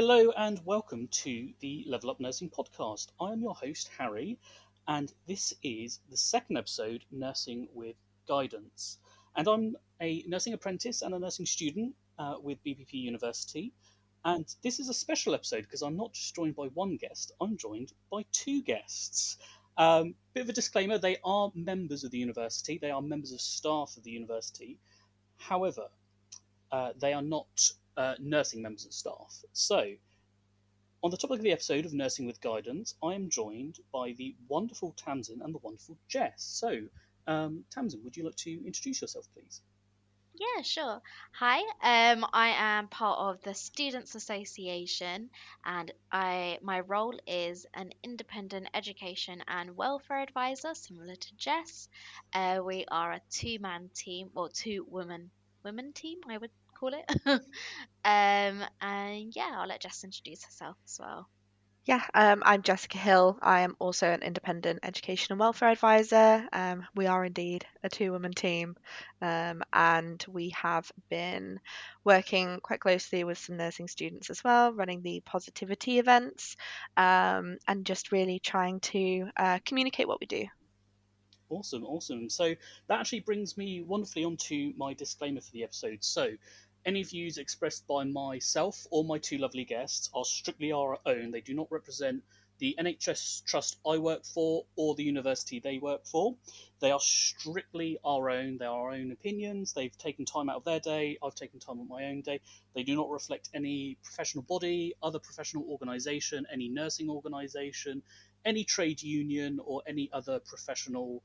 Hello and welcome to the Level Up Nursing podcast. I am your host, Harry, and this is the second episode, Nursing with Guidance. And I'm a nursing apprentice and a nursing student with BPP University. And this is a special episode because I'm not just joined by one guest, I'm joined by two guests. Bit of a disclaimer, they are members of the university, they are members of staff of the university. However, they are not nursing members of staff. So, on the topic of the episode of Nursing with Guidance, I am joined by the wonderful Tamsin and the wonderful Jess. So, Tamsin, would you like to introduce yourself, please? Yeah, sure. Hi, I am part of the Students Association, and my role is an independent education and welfare advisor, similar to Jess. We are a two-man team, or two women team, I would call it. And yeah, I'll let Jess introduce herself as well. I'm Jessica Hill. I am also an independent education and welfare advisor. We are indeed a two-woman team, and we have been working quite closely with some nursing students as well, running the positivity events, and just really trying to communicate what we do. Awesome, awesome. So that actually brings me wonderfully onto my disclaimer for the episode. So, any views expressed by myself or my two lovely guests are strictly our own. They do not represent the NHS trust I work for or the university they work for. They are strictly our own. They are our own opinions. They've taken time out of their day. I've taken time out of my own day. They do not reflect any professional body, other professional organisation, any nursing organisation, any trade union, or any other professional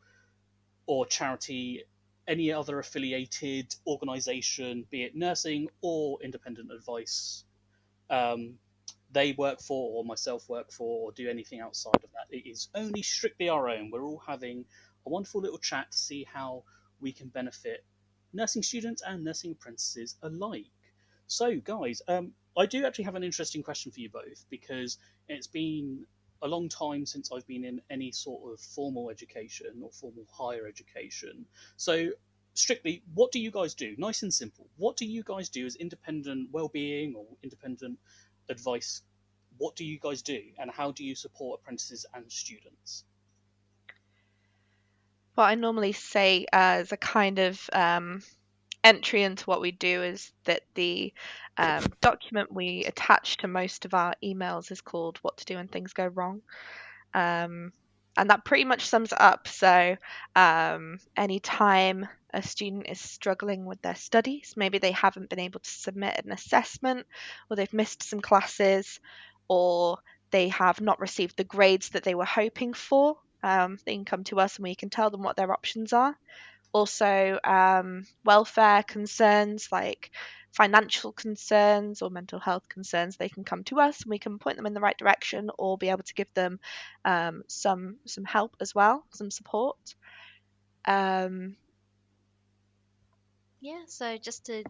or charity, any other affiliated organisation, be it nursing or independent advice, um, they work for or myself work for or do anything outside of that. It is only strictly our own. We're all having a wonderful little chat to see how we can benefit nursing students and nursing apprentices alike. So, guys, I do actually have an interesting question for you both because it's been a long time since I've been in any sort of formal education or formal higher education. So, strictly, what do you guys do? Nice and simple. What do you guys do as independent well-being or independent advice? What do you guys do, and how do you support apprentices and students? What I normally say as a kind of entry into what we do is that the document we attach to most of our emails is called What to Do When Things Go Wrong. Um, and that pretty much sums it up. So, anytime a student is struggling with their studies, maybe they haven't been able to submit an assessment, or they've missed some classes, or they have not received the grades that they were hoping for, they can come to us and we can tell them what their options are. Also, welfare concerns like financial concerns or mental health concerns, they can come to us and we can point them in the right direction or be able to give them some help as well, some support. Um, Yeah, so just to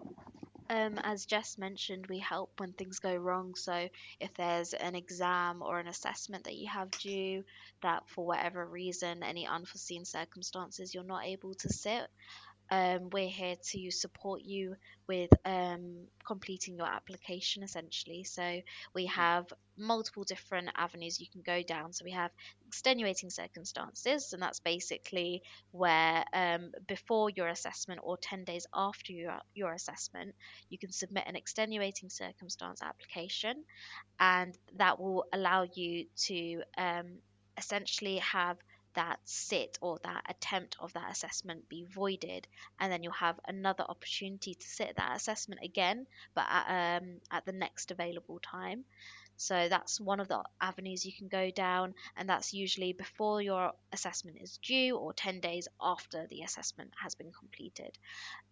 as Jess mentioned, we help when things go wrong. So, if there's an exam or an assessment that you have due that for whatever reason, any unforeseen circumstances, you're not able to sit, we're here to support you with completing your application essentially. So we have multiple different avenues you can go down. So we have extenuating circumstances, and that's basically where before your assessment or 10 days after your assessment, you can submit an extenuating circumstance application, and that will allow you to essentially have that sit or that attempt of that assessment be voided, and then you'll have another opportunity to sit that assessment again, but at the next available time. So that's one of the avenues you can go down, and that's usually before your assessment is due or 10 days after the assessment has been completed.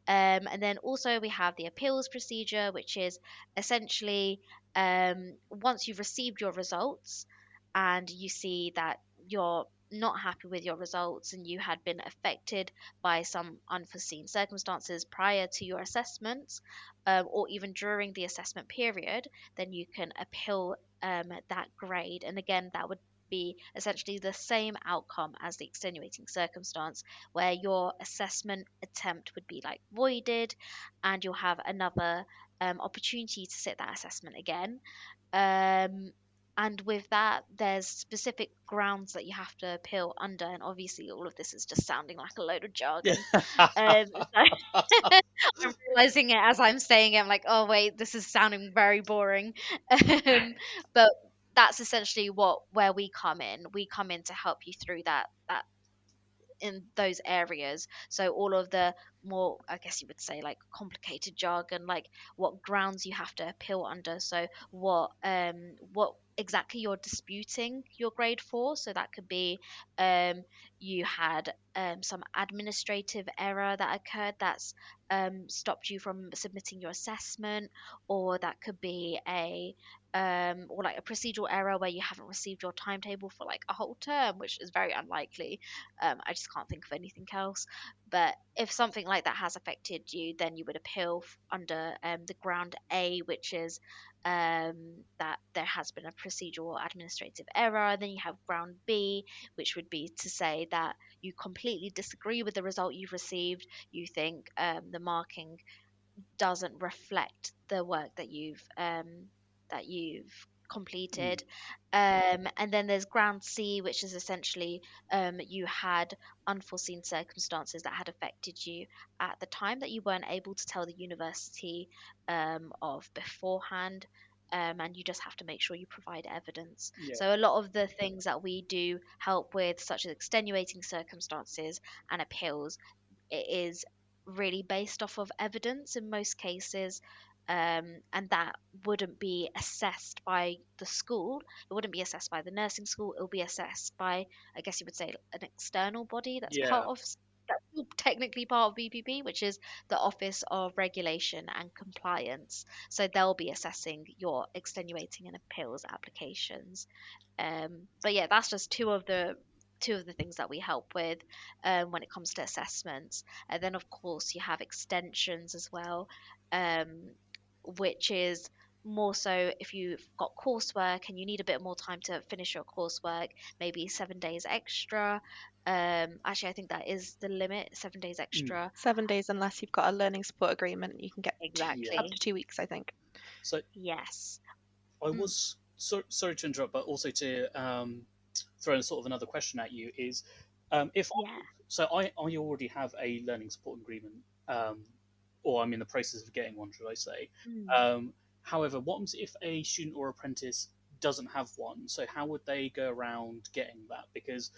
And then also we have the appeals procedure, which is essentially once you've received your results and you see that you're not happy with your results and you had been affected by some unforeseen circumstances prior to your assessments, or even during the assessment period, then you can appeal that grade. And again, that would be essentially the same outcome as the extenuating circumstance, where your assessment attempt would be like voided, and you'll have another opportunity to sit that assessment again. Um, and with that, there's specific grounds that you have to appeal under, and obviously, all of this is just sounding like a load of jargon. So I'm realizing it as I'm saying it. I'm like, oh wait, this is sounding very boring. But that's essentially what where we come in. We come in to help you through that in those areas. So all of the more, I guess you would say, like complicated jargon, like what grounds you have to appeal under. So what exactly you're disputing your grade for. So that could be you had some administrative error that occurred that's stopped you from submitting your assessment, or that could be a or like a procedural error where you haven't received your timetable for like a whole term, which is very unlikely. I just can't think of anything else. But if something like that has affected you, then you would appeal under the ground A, which is that there has been a procedural or administrative error. Then you have ground B, which would be to say that you completely disagree with the result you've received. You think the marking doesn't reflect the work that you've Mm, completed. And then there's ground C, which is essentially you had unforeseen circumstances that had affected you at the time that you weren't able to tell the university of beforehand. And you just have to make sure you provide evidence. yeah, So, a lot of the things that we do help with, such as extenuating circumstances and appeals, it is really based off of evidence in most cases. And that wouldn't be assessed by the school. It wouldn't be assessed by the nursing school. It will be assessed by, I guess you would say, an external body that's yeah, still technically part of BPP, which is the Office of Regulation and Compliance. So they'll be assessing your extenuating and appeals applications. But yeah, that's just two of the things that we help with when it comes to assessments. And then of course you have extensions as well, um, which is more so if you've got coursework and you need a bit more time to finish your coursework, maybe 7 days extra. Actually, I think that is the limit, 7 days mm, extra. 7 days unless you've got a learning support agreement. You can get yeah. up to Exactly. 2 weeks, I think. So Yes. I Mm, was sorry to interrupt, but also to throw in sort of another question at you is if yeah. I already have a learning support agreement, um, or I'm in the process of getting one, should I say? Mm. Um, However, what happens if a student or apprentice doesn't have one? So how would they go around getting that? Because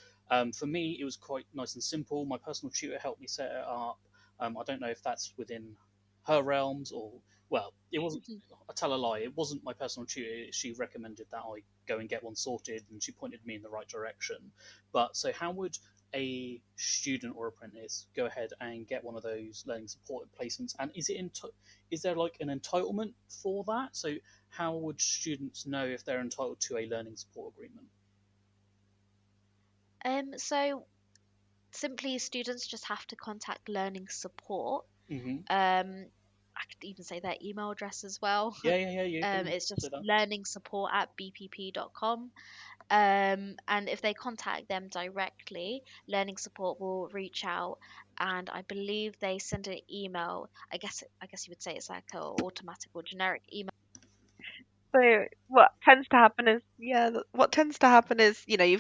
for me, it was quite nice and simple. My personal tutor helped me set it up. I don't know if that's within her realms or well, it wasn't. I tell a lie. It wasn't my personal tutor. She recommended that I go and get one sorted, and she pointed me in the right direction. But so, how would a student or apprentice go ahead and get one of those learning support placements? And is there like an entitlement for that? So, how would students know if they're entitled to a learning support agreement? So simply students just have to contact learning support. Hmm. I could even say their email address as well. Yeah, yeah, yeah. You can It's say just that. learningsupport@bpp.com. And if they contact them directly, learning support will reach out, and I believe they send an email. I guess you would say it's like a automatic or generic email. So what tends to happen is, you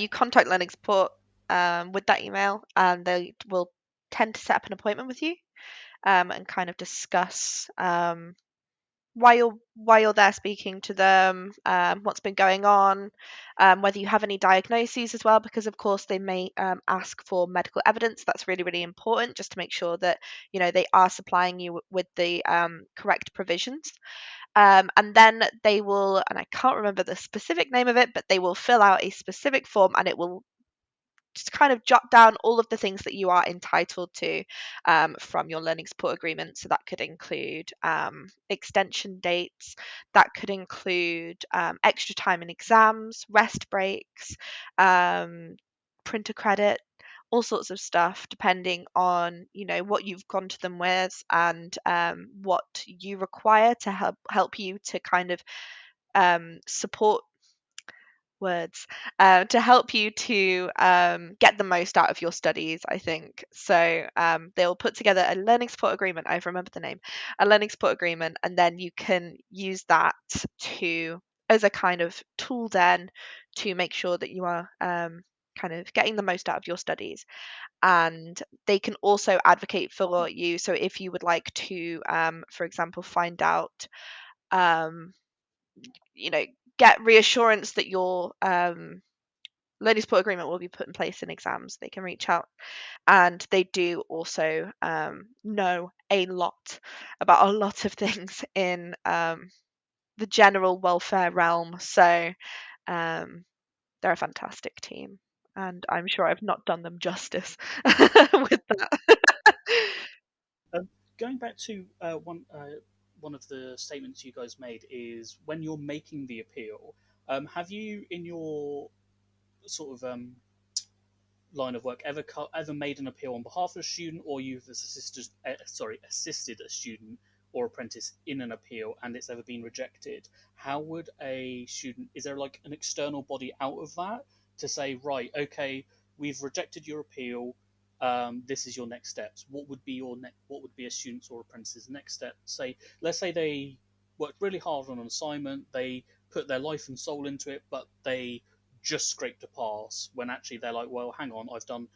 contact learning support with that email, and they will tend to set up an appointment with you and kind of discuss why you're there speaking to them, what's been going on, whether you have any diagnoses as well, because of course they may ask for medical evidence. That's really, really important, just to make sure that they are supplying you with the correct provisions. And then they will, and I can't remember the specific name of it, but they will fill out a specific form, and it will just kind of jot down all of the things that you are entitled to from your learning support agreement. So that could include extension dates, that could include extra time in exams, rest breaks, um, printer credit, all sorts of stuff, depending on what you've gone to them with, and what you require to help you to kind of support words to help you to get the most out of your studies, I think. So they'll put together a learning support agreement. I've remembered the name, a learning support agreement, and then you can use that to as a kind of tool then to make sure that you are kind of getting the most out of your studies. And they can also advocate for you. So if you would like to, for example, find out, um, you know, get reassurance that your learning support agreement will be put in place in exams, they can reach out. And they do also know a lot about a lot of things in the general welfare realm. So um, they're a fantastic team. And I'm sure I've not done them justice with that. Um, Going back to one of the statements you guys made is when you're making the appeal, have you in your sort of line of work ever made an appeal on behalf of a student, or you've assisted a student or apprentice in an appeal and it's ever been rejected? How would a student, is there like an external body out of that to say, right, okay, we've rejected your appeal, this is your next steps? What would be a student's or apprentice's next step? Say, let's say they worked really hard on an assignment, they put their life and soul into it, but they just scraped a pass, when actually they're like, well, hang on, I've done,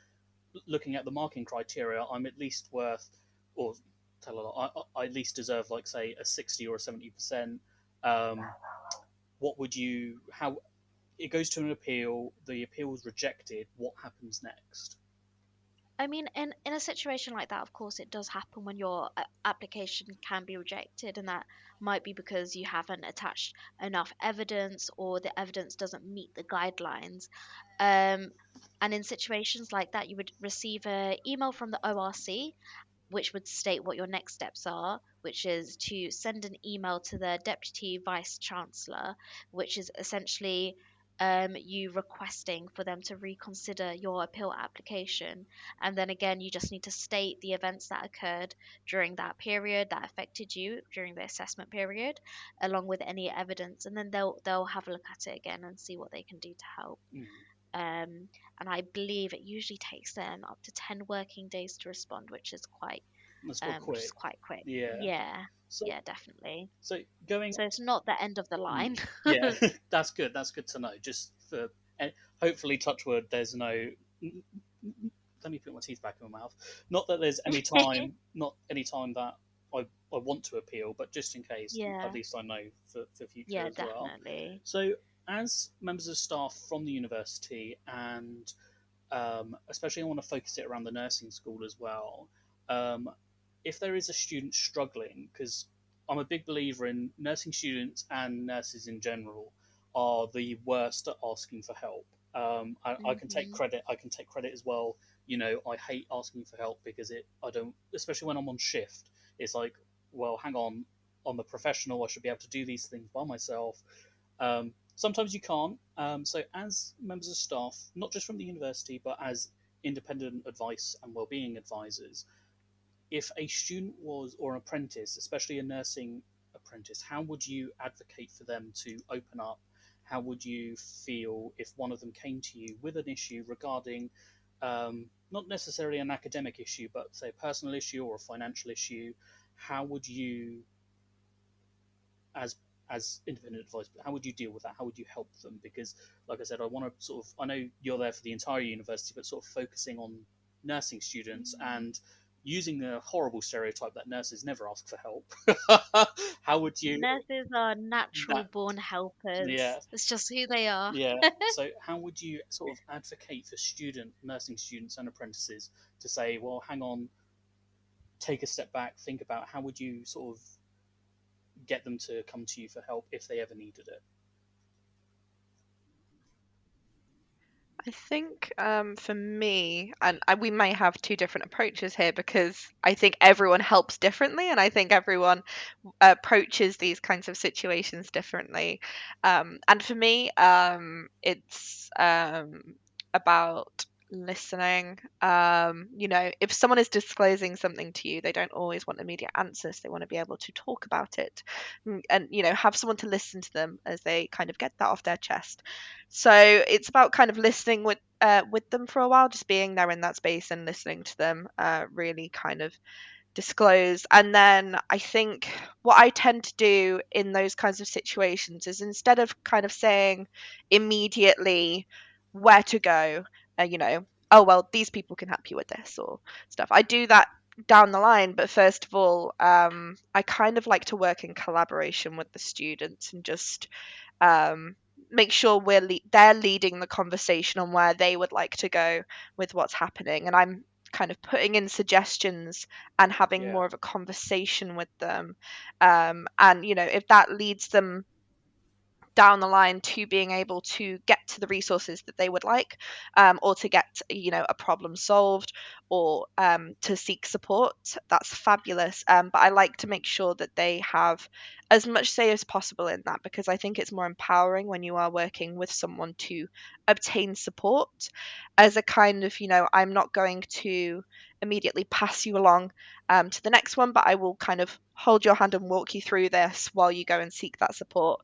looking at the marking criteria, I'm at least worth, or tell a lot, I at least deserve, like, say, a 60 or a 70%. Um, what would you, how, it goes to an appeal, the appeal is rejected, what happens next? I mean, in a situation like that, of course, it does happen when your application can be rejected, and that might be because you haven't attached enough evidence or the evidence doesn't meet the guidelines. Um, and in situations like that, you would receive an email from the ORC which would state what your next steps are, which is to send an email to the Deputy Vice Chancellor, which is essentially you requesting for them to reconsider your appeal application. And then again, you just need to state the events that occurred during that period that affected you during the assessment period, along with any evidence. And then they'll have a look at it again and see what they can do to help. Mm, And I believe it usually takes them up to 10 working days to respond, that's quite which is quick. quite quick. Yeah. Yeah, So, yeah, definitely. so going, So it's not the end of the line. yeah, that's good. That's good to know. Just for, and hopefully, touch wood, there's no. Let me put my teeth back in my mouth. Not that there's any time, not any time that I want to appeal, but just in case, at Yeah, least I know for future yeah, as well. definitely. So, as members of staff from the university, and especially I want to focus it around the nursing school as well. Um, if there is a student struggling, because I'm a big believer in nursing students and nurses in general are the worst at asking for help. I can take Hmm. credit. I can take credit as well. You know, I hate asking for help because I don't, especially when I'm on shift. It's like, well, hang on, I'm a professional. I should be able to do these things by myself. Sometimes you can't. So, as members of staff, not just from the university, but as independent advice and wellbeing advisors, if a student was, or an apprentice, especially a nursing apprentice, how would you advocate for them to open up? How would you feel if one of them came to you with an issue regarding, not necessarily an academic issue, but say a personal issue or a financial issue? How would you, as independent advice, but how would you deal with that? How would you help them? Because, like I said, I want to sort of, I know you're there for the entire university, but sort of focusing on nursing students and using the horrible stereotype that nurses never ask for help. How would you, Nurses are natural that, born helpers. yeah, It's just who they are. yeah. So how would you sort of advocate for nursing students and apprentices to say, well, hang on, take a step back, think about how would you sort of get them to come to you for help if they ever needed it? I think for me, and we may have two different approaches here because I think everyone helps differently, and I think everyone approaches these kinds of situations differently. And for me, it's about listening. If someone is disclosing something to you, they don't always want immediate answers. They want to be able to talk about it, and have someone to listen to them as they kind of get that off their chest. So it's about kind of listening with them for a while, just being there in that space and listening to them, really kind of disclose. And then I think what I tend to do in those kinds of situations is, instead of kind of saying immediately where to go, oh, well, these people can help you with this or stuff, I do that down the line. But first of all, I kind of like to work in collaboration with the students and just um, make sure they're leading the conversation on where they would like to go with what's happening, and I'm kind of putting in suggestions and having Yeah. more of a conversation with them. And if that leads them down the line to being able to get to the resources that they would like, or to get a problem solved, or to seek support, that's fabulous. But I like to make sure that they have as much say as possible in that, because I think it's more empowering when you are working with someone to obtain support, as a kind of, I'm not going to immediately pass you along to the next one, but I will kind of hold your hand and walk you through this while you go and seek that support.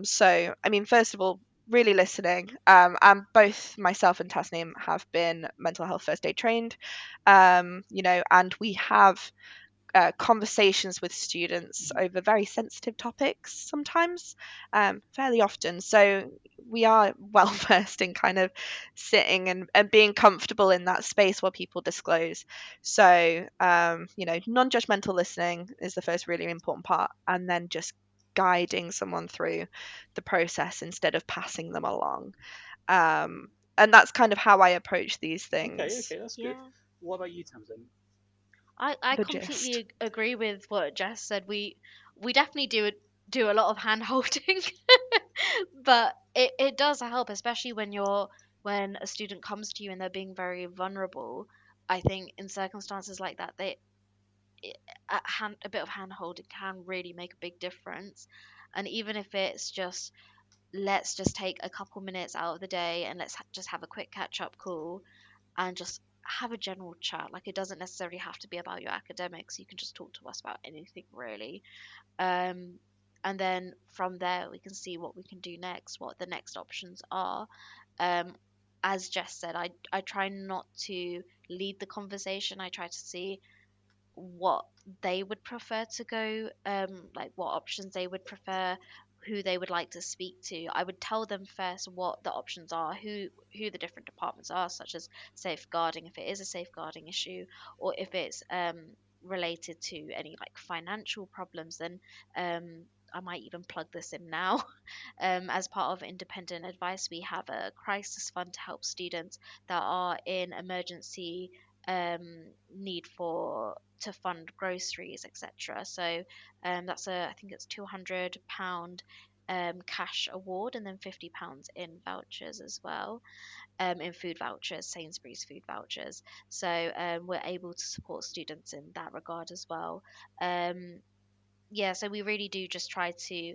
So, I mean, first of all, really listening. And both myself and Tasnim have been mental health first aid trained, and we have conversations with students Mhm. over very sensitive topics sometimes, fairly often. So we are well versed in kind of sitting and being comfortable in that space where people disclose. So, non judgmental listening is the first really important part, and then just guiding someone through the process instead of passing them along. And that's kind of how I approach these Okay, things. okay, that's good. Yeah. What about you, Tamsin? I The gist. completely agree with what Jess said. We definitely do a lot of hand holding, but it does help, especially when a student comes to you and they're being very vulnerable. I think in circumstances like that, it- a bit of hand holding can really make a big difference. And even if it's just, let's just take a couple minutes out of the day and just have a quick catch up call and just have a general chat. Like, it doesn't necessarily have to be about your academics. You can just talk to us about anything really. Um, and then from there, we can see what we can do next, what the next options are. Um, as Jess said, I try not to lead the conversation. I try to see what they would prefer to go, like what options they would prefer, who they would like to speak to. I would tell them first what the options are, who the different departments are, such as safeguarding, if it is a safeguarding issue, or if it's related to any like financial problems, then I might even plug this in now. As part of independent advice, we have a crisis fund to help students that are in emergency need for to fund groceries, etc. So that's I think it's £200 cash award, and then £50 in vouchers as well, in food vouchers, Sainsbury's food vouchers. So we're able to support students in that regard as well. Um, yeah, so we really do just try to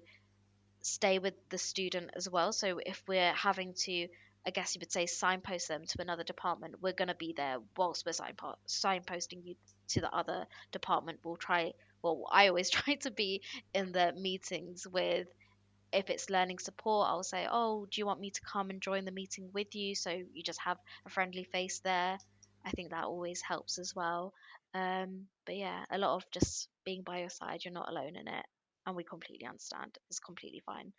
stay with the student as well. So if we're having to, I guess you would say, signpost them to another department, we're going to be there whilst we're signposting you to the other department. Well, I always try to be in the meetings with, if it's learning support, I'll say, oh, do you want me to come and join the meeting with you? So you just have a friendly face there. I think that always helps as well. But yeah, a lot of just being by your side. You're not alone in it. And we completely understand. It's completely fine.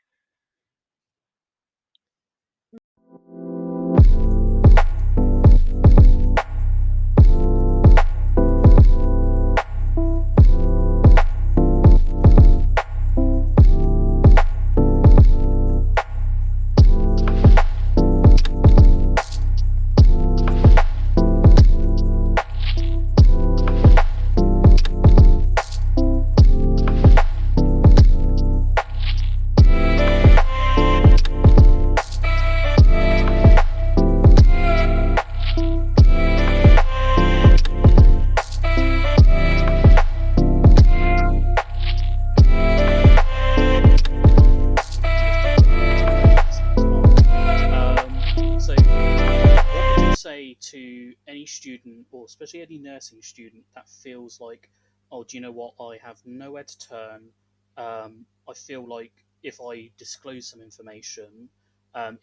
any student, or especially any nursing student, that feels like, oh, do you know what? I have nowhere to turn. I feel like if I disclose some information,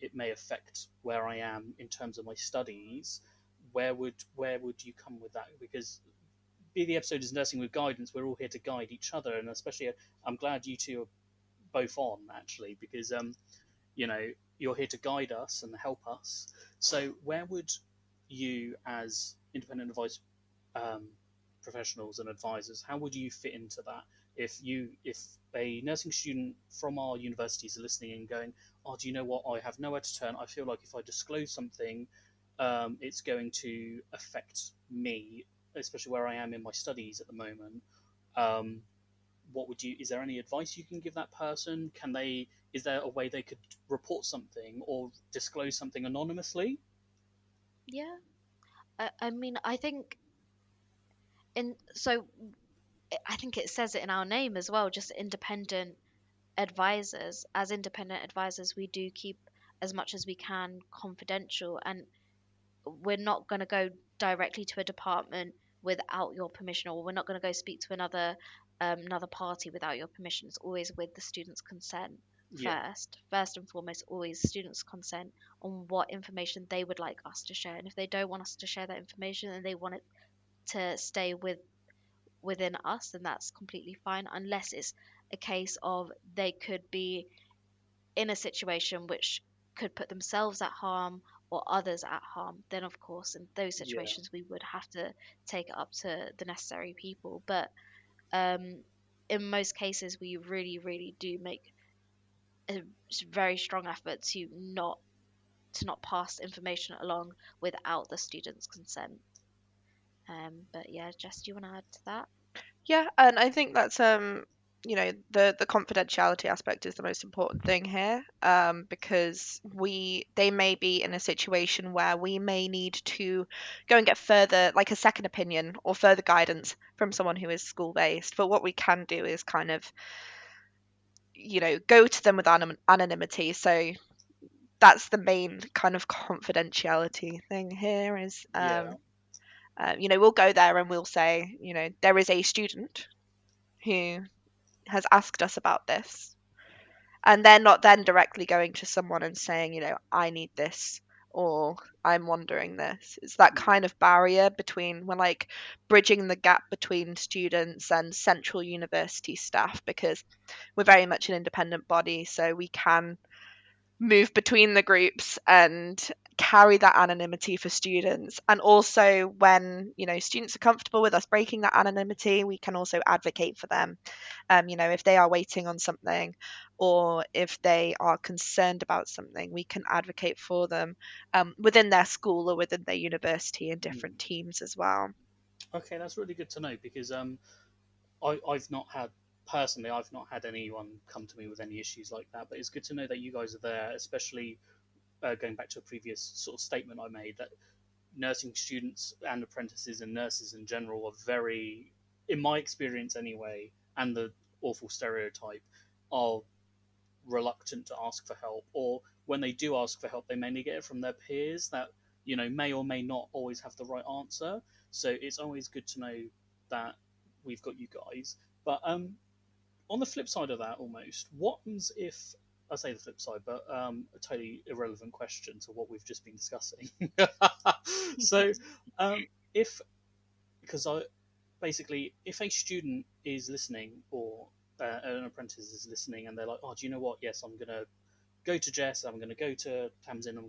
it may affect where I am in terms of my studies. Where would you come with that? Because the episode is nursing with guidance. We're all here to guide each other, and especially I'm glad you two are both on actually, because you know, you're here to guide us and help us. So where would you, as independent advice um, professionals and advisors, how would you fit into that? If a nursing student from our universities are listening and going, oh, do you know what? I have nowhere to turn. I feel like if I disclose something, it's going to affect me, especially where I am in my studies at the moment. Um, what would you? Is there any advice you can give that person? Can they? Is there a way they could report something or disclose something anonymously? Yeah. I mean, I think in so I think it says it in our name as well, just independent advisors. As independent advisors, we do keep as much as we can confidential, and we're not going to go directly to a department without your permission, or we're not going to go speak to another party without your permission. It's always with the student's consent Yeah, first and foremost, always students consent on what information they would like us to share. And if they don't want us to share that information and they want it to stay within us, then that's completely fine, unless it's a case of they could be in a situation which could put themselves at harm or others at harm. Then of course in those yeah, situations we would have to take it up to the necessary people. But um, in most cases we really do make a very strong effort to not pass information along without the student's consent. But yeah, Jess, do you want to add to that? Yeah, and I think that's the confidentiality aspect is the most important thing here, because they may be in a situation where we may need to go and get further, like a second opinion or further guidance from someone who is school based. But what we can do is kind of, go to them with anonymity. So that's the main kind of confidentiality thing here is, yeah. we'll go there and we'll say, there is a student who has asked us about this. And they're not then directly going to someone and saying, I need this or I'm wondering this. It's that Mm, kind of barrier between, we're like bridging the gap between students and central university staff, because we're very much an independent body. So we can move between the groups and carry that anonymity for students. And also when students are comfortable with us breaking that anonymity, we can also advocate for them, if they are waiting on something or if they are concerned about something, we can advocate for them, within their school or within their university in mm. different teams as well. Okay, that's really good to know because I've not had personally, I've not had anyone come to me with any issues like that. But it's good to know that you guys are there, especially going back to a previous sort of statement I made that nursing students and apprentices and nurses in general are very, in my experience anyway, and the awful stereotype, are reluctant to ask for help, or when they do ask for help, they mainly get it from their peers that may or may not always have the right answer. So it's always good to know that we've got you guys. But on the flip side of that, almost, what happens if I say the flip side, but a totally irrelevant question to what we've just been discussing. So, if because I basically, if a student is listening or an apprentice is listening, and they're like, "Oh, do you know what? Yes, I'm gonna go to Jess. I'm gonna go to Tamsin.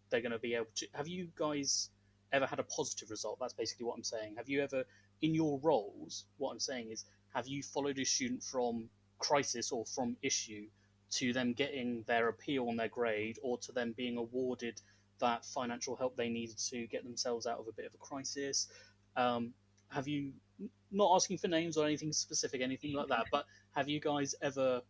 They're gonna be able to." Have you guys ever had a positive result? That's basically what I'm saying. Have you ever, in your roles, what I'm saying is, have you followed a student from crisis or from issue to them getting their appeal on their grade, or to them being awarded that financial help they needed to get themselves out of a bit of a crisis? Um, have you, not asking for names or anything specific, anything like that, but have you guys ever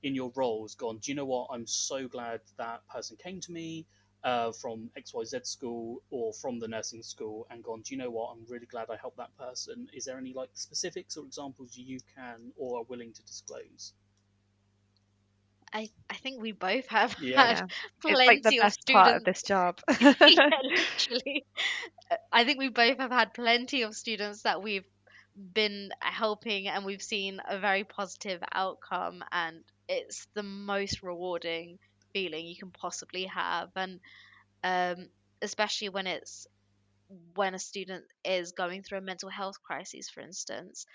in your roles gone, do you know what? I'm so glad that person came to me from XYZ school or from the nursing school and gone, do you know what? I'm really glad I helped that person. Is there any like specifics or examples you can or are willing to disclose? I think we both have Yeah. had Yeah. It's like the plenty of best part of students. this job. Yeah, literally. I think we both have had plenty of students that we've been helping and we've seen a very positive outcome, and it's the most rewarding feeling you can possibly have. And um, especially when a student is going through a mental health crisis, for instance,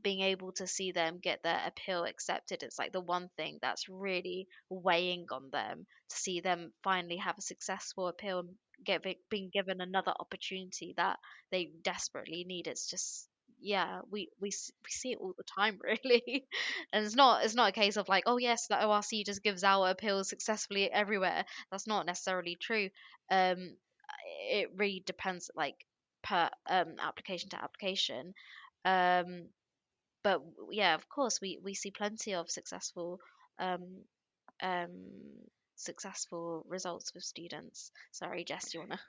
being able to see them get their appeal accepted, it's like the one thing that's really weighing on them, to see them finally have a successful appeal and being given another opportunity that they desperately need. It's just, yeah, we see it all the time, really. And it's not a case of like, oh yes, the ORC just gives our appeals successfully everywhere. That's not necessarily true. um it really depends, like, per application to application. um but yeah, of course, we see plenty of um um successful results with students. Sorry, Jess, do you wanna?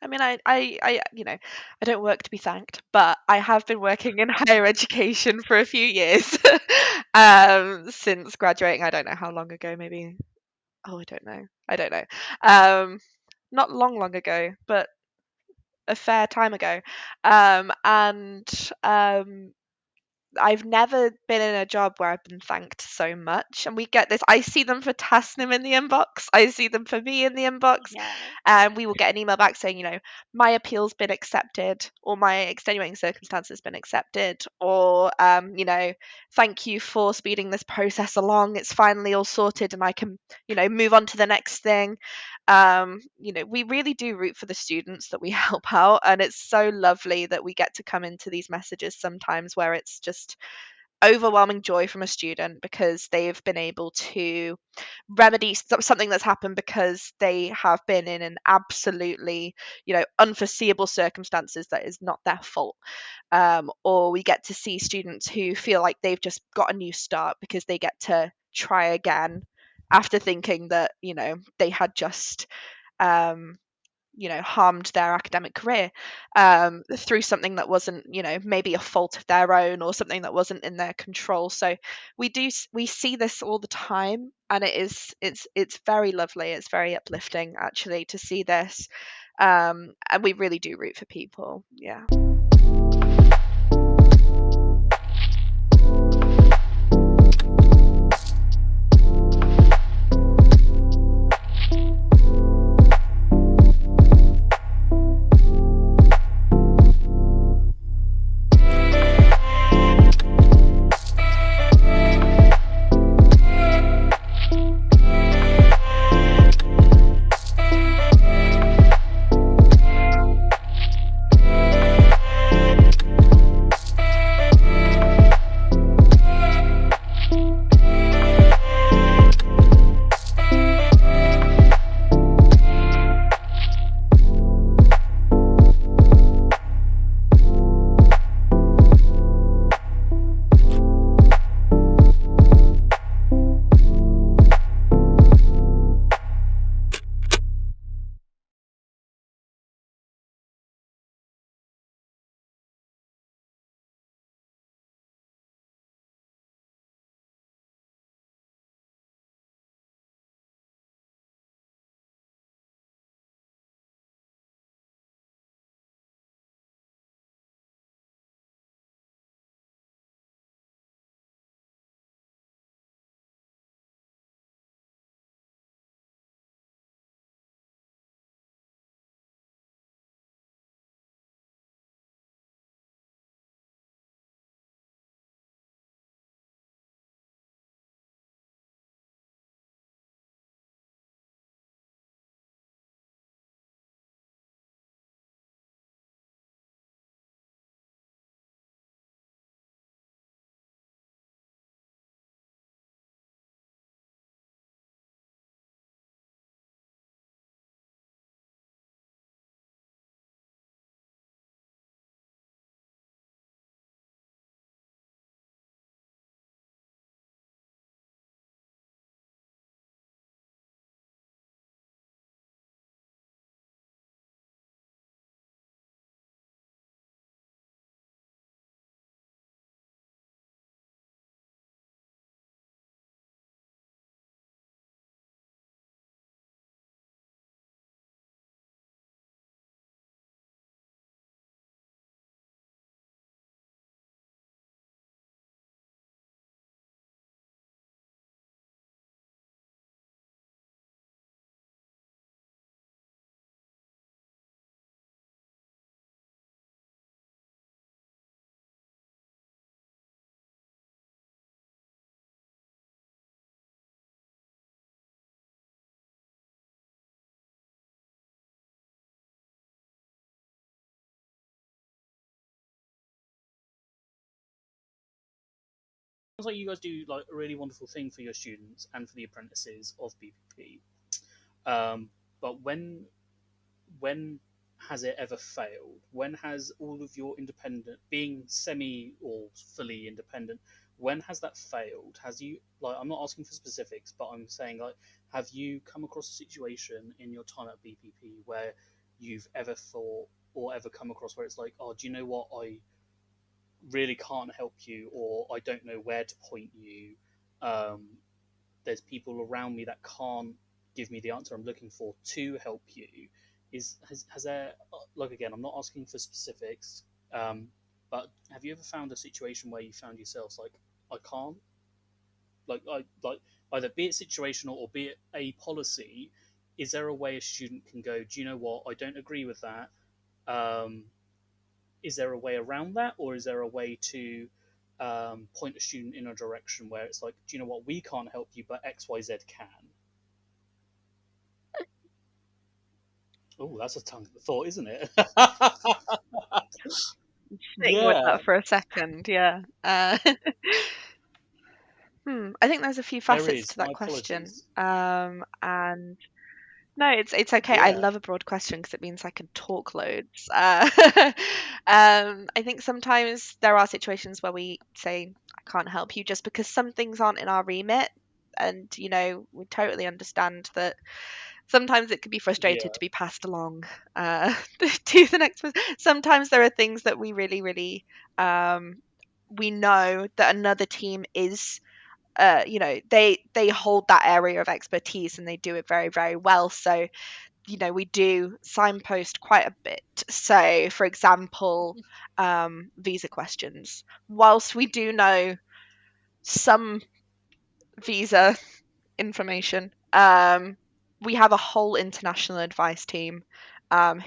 I mean, I don't work to be thanked, but I have been working in higher education for a few years, since graduating. I don't know how long ago, maybe. Oh, I don't know. I don't know. Um, Not long ago, but a fair time ago. And I've never been in a job where I've been thanked so much. And we get this. I see them for Tasnim in the inbox. I see them for me in the inbox. Yeah. And we will get an email back saying, my appeal's been accepted, or my extenuating circumstance has been accepted, or, thank you for speeding this process along. It's finally all sorted and I can, move on to the next thing. We really do root for the students that we help out. And it's so lovely that we get to come into these messages sometimes where it's just overwhelming joy from a student because they've been able to remedy something that's happened because they have been in an absolutely, unforeseeable circumstances that is not their fault. Or we get to see students who feel like they've just got a new start because they get to try again after thinking that, they had just um, harmed their academic career through something that wasn't, maybe a fault of their own or something that wasn't in their control. So we see this all the time, and it's very lovely. It's very uplifting actually to see this, and we really do root for people. Yeah. like you guys do like a really wonderful thing for your students and for the apprentices of BPP. Um, but when has it ever failed? When has all of your independent, being semi or fully independent, when has that failed? Has you, like, I'm not asking for specifics, but I'm saying, like, have you come across a situation in your time at BPP where you've ever thought or ever come across where it's like, oh, do you know what, I really can't help you, or I don't know where to point you. Um, there's people around me that can't give me the answer I'm looking for to help you. Has there, like, again, I'm not asking for specifics, um, but have you ever found a situation where you found yourselves like, I can't, like either be it situational or be it a policy? Is there a way a student can go, do you know what, I don't agree with that? Um, is there a way around that, or is there a way to point a student in a direction where it's like, do you know what, we can't help you, but XYZ can? Oh, that's a tongue of thought, isn't it? Sitting with Yeah, that for a second, yeah. I think there's a few there facets is. to My that question. apologies. And no, it's okay. I Yeah, love a broad question because it means I can talk loads. I think sometimes there are situations where we say, I can't help you just because some things aren't in our remit. And, we totally understand that sometimes it can be frustrated yeah, to be passed along to the next person. Sometimes there are things that we really, really, um, we know that another team is they hold that area of expertise and they do it very, very well. So we do signpost quite a bit. So for example, visa questions, whilst we do know some visa information, we have a whole international advice team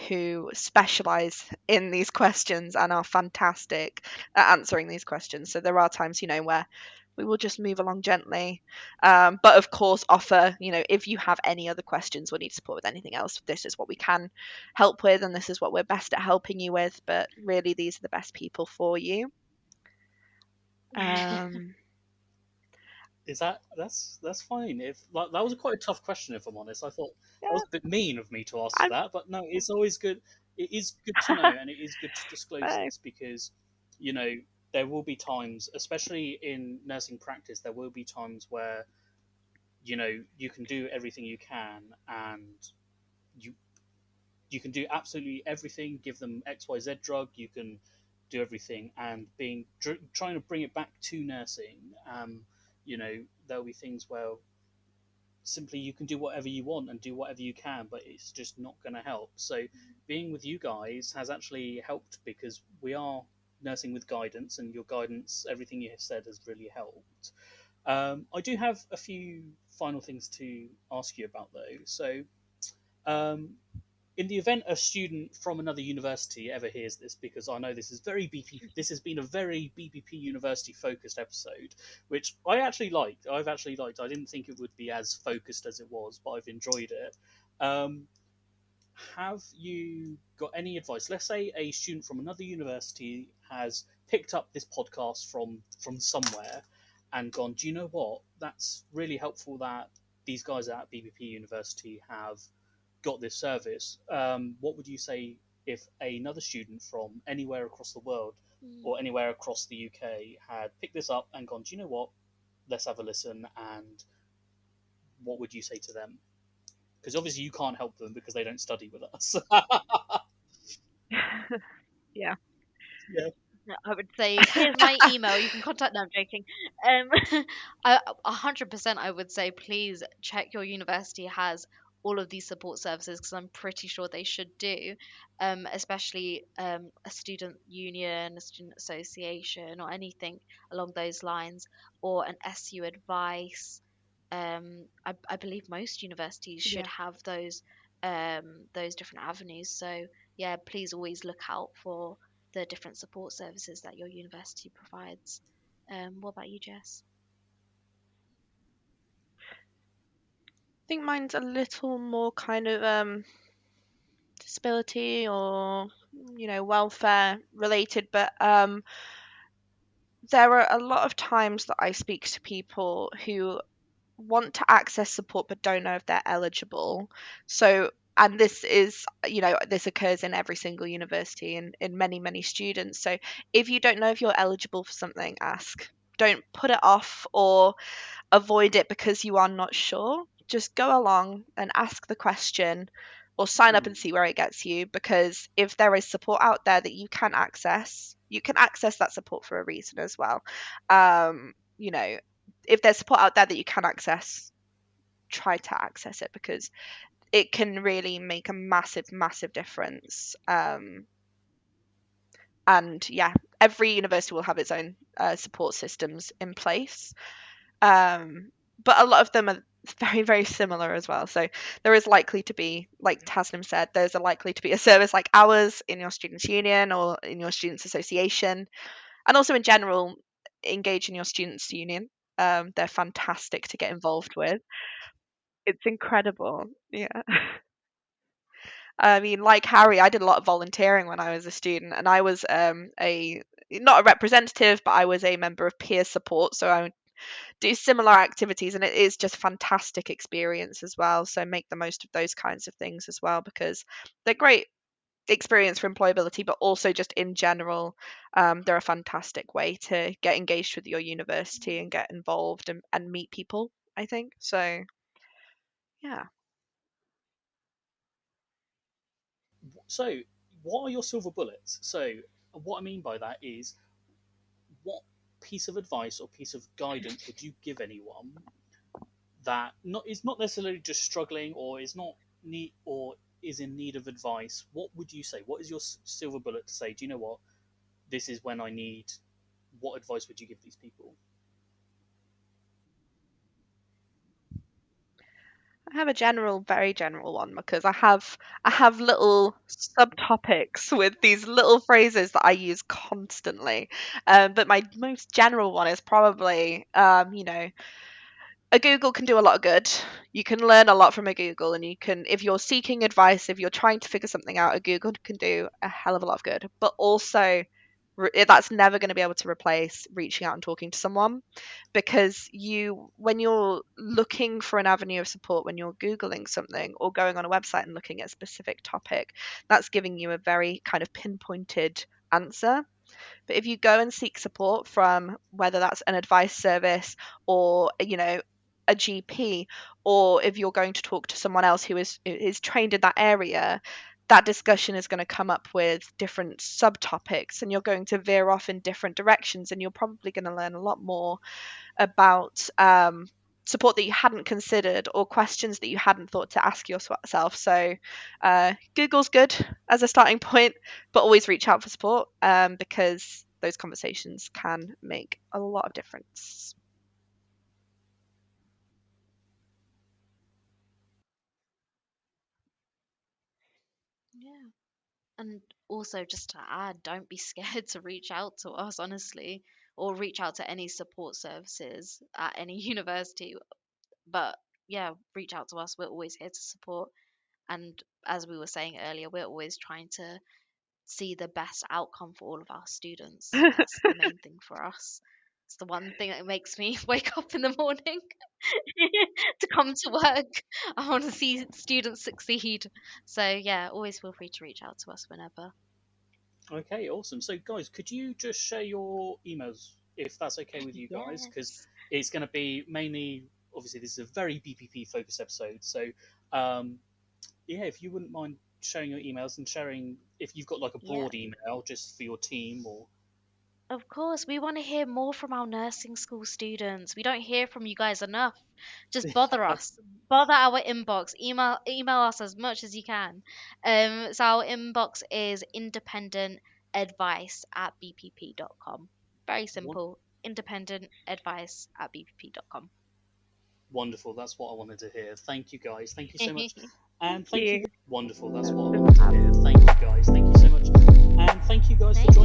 who specialize in these questions and are fantastic at answering these questions. So there are times, where we will just move along gently. But of course, offer, if you have any other questions or need support with anything else, this is what we can help with, and this is what we're best at helping you with. But really, these are the best people for you. Um, is that's fine. If like, that was quite a tough question, if I'm honest, I thought that yeah, was a bit mean of me to ask I'm. that, but no, it's always good. It is good to know, and it is good to disclose I, this because, you know, there will be times, especially in nursing practice, there will be times where, you can do everything you can, and you you can do absolutely everything, give them XYZ drug, you can do everything, and trying to bring it back to nursing, there'll be things where simply you can do whatever you want and do whatever you can, but it's just not going to help. So being with you guys has actually helped because we are nursing with guidance, and your guidance, everything you have said, has really helped. I do have a few final things to ask you about, though. So, um, in the event a student from another university ever hears this, because I know this has been a very BPP university focused episode, which I actually liked. I've actually liked. I didn't think it would be as focused as it was, but I've enjoyed it. Um, have you got any advice? Let's say a student from another university has picked up this podcast from somewhere and gone, do you know what? That's really helpful that these guys at BBP University have got this service. What would you say if another student from anywhere across the world or anywhere across the UK had picked this up and gone, do you know what? Let's have a listen. And what would you say to them? Because obviously you can't help them because they don't study with us. yeah. Yeah. No, I would say, here's my email. You can contact. No, I'm joking. I 100%. I would say, please check your university has all of these support services because I'm pretty sure they should do. Especially a student union, a student association, or anything along those lines, or an SU advice. I believe most universities should Yeah. have those different avenues. So yeah, please always look out for the different support services that your university provides. What about you, Jess? I think mine's a little more kind of disability or welfare related, but there are a lot of times that I speak to people who want to access support but don't know if they're eligible. So, and this is, this occurs in every single university and in many, many students. So, if you don't know if you're eligible for something, ask. Don't put it off or avoid it because you are not sure. Just go along and ask the question or sign up Mm. and see where it gets you, because if there is support out there that you can access that support for a reason as well. You know, if there's support out there that you can access, try to access it because it can really make a massive, massive difference. And yeah, every university will have its own support systems in place. Um, but a lot of them are very, very similar as well. So there is likely to be, like Tasnim said, there's a likely to be a service like ours in your students' union or in your students' association, and also in general, engage in your students' union. They're fantastic to get involved with. It's incredible. Yeah. I mean, like Harry, I did a lot of volunteering when I was a student, and I was a not a representative, but I was a member of peer support. So I do similar activities, and it is just fantastic experience as well. So make the most of those kinds of things as well, because they're great experience for employability, but also just in general, they're a fantastic way to get engaged with your university and get involved and meet people, I think. So yeah. So, what are your silver bullets? So, what I mean by that is, what piece of advice or piece of guidance would you give anyone that not is not necessarily just struggling or is not need or is in need of advice? What would you say? What is your silver bullet to say? Do you know what? This is when I need. What advice would you give these people? I have a general, very general one because I have little subtopics with these little phrases that I use constantly. But my most general one is probably, a Google can do a lot of good. You can learn a lot from a Google, and you can, if you're seeking advice, if you're trying to figure something out, a Google can do a hell of a lot of good. But also, that's never going to be able to replace reaching out and talking to someone, because when you're looking for an avenue of support, when you're Googling something or going on a website and looking at a specific topic, that's giving you a very kind of pinpointed answer. But if you go and seek support from, whether that's an advice service or, a GP, or if you're going to talk to someone else who is trained in that area, that discussion is going to come up with different subtopics and you're going to veer off in different directions, and you're probably going to learn a lot more about support that you hadn't considered or questions that you hadn't thought to ask yourself. So, Google's good as a starting point, but always reach out for support, because those conversations can make a lot of difference. Yeah. And also, just to add, don't be scared to reach out to us, honestly, or reach out to any support services at any university. But yeah, reach out to us. We're always here to support. And as we were saying earlier, we're always trying to see the best outcome for all of our students. That's the main thing for us. It's the one thing that makes me wake up in the morning to come to work. I want to see students succeed. So yeah, always feel free to reach out to us whenever. Okay, awesome. So, guys, could you just share your emails if that's okay with you guys? Because Yes. it's going to be mainly, obviously, this is a very BPP focused episode. So, um, yeah, if you wouldn't mind sharing your emails and sharing if you've got like a Yeah. broad email just for your team or. Of course, we want to hear more from our nursing school students. We don't hear from you guys enough. Just bother us. Bother our inbox. Email us as much as you can. So our inbox is independentadvice@bpp.com. Very Won- simple. Independentadvice@bpp.com. Wonderful. That's what I wanted to hear. Thank you, guys. Thank you so much. Thank And thank you. you Wonderful. That's what I for wanted to hear. having Thank you, guys. Thank you so much. And thank you, guys, for Thank joining.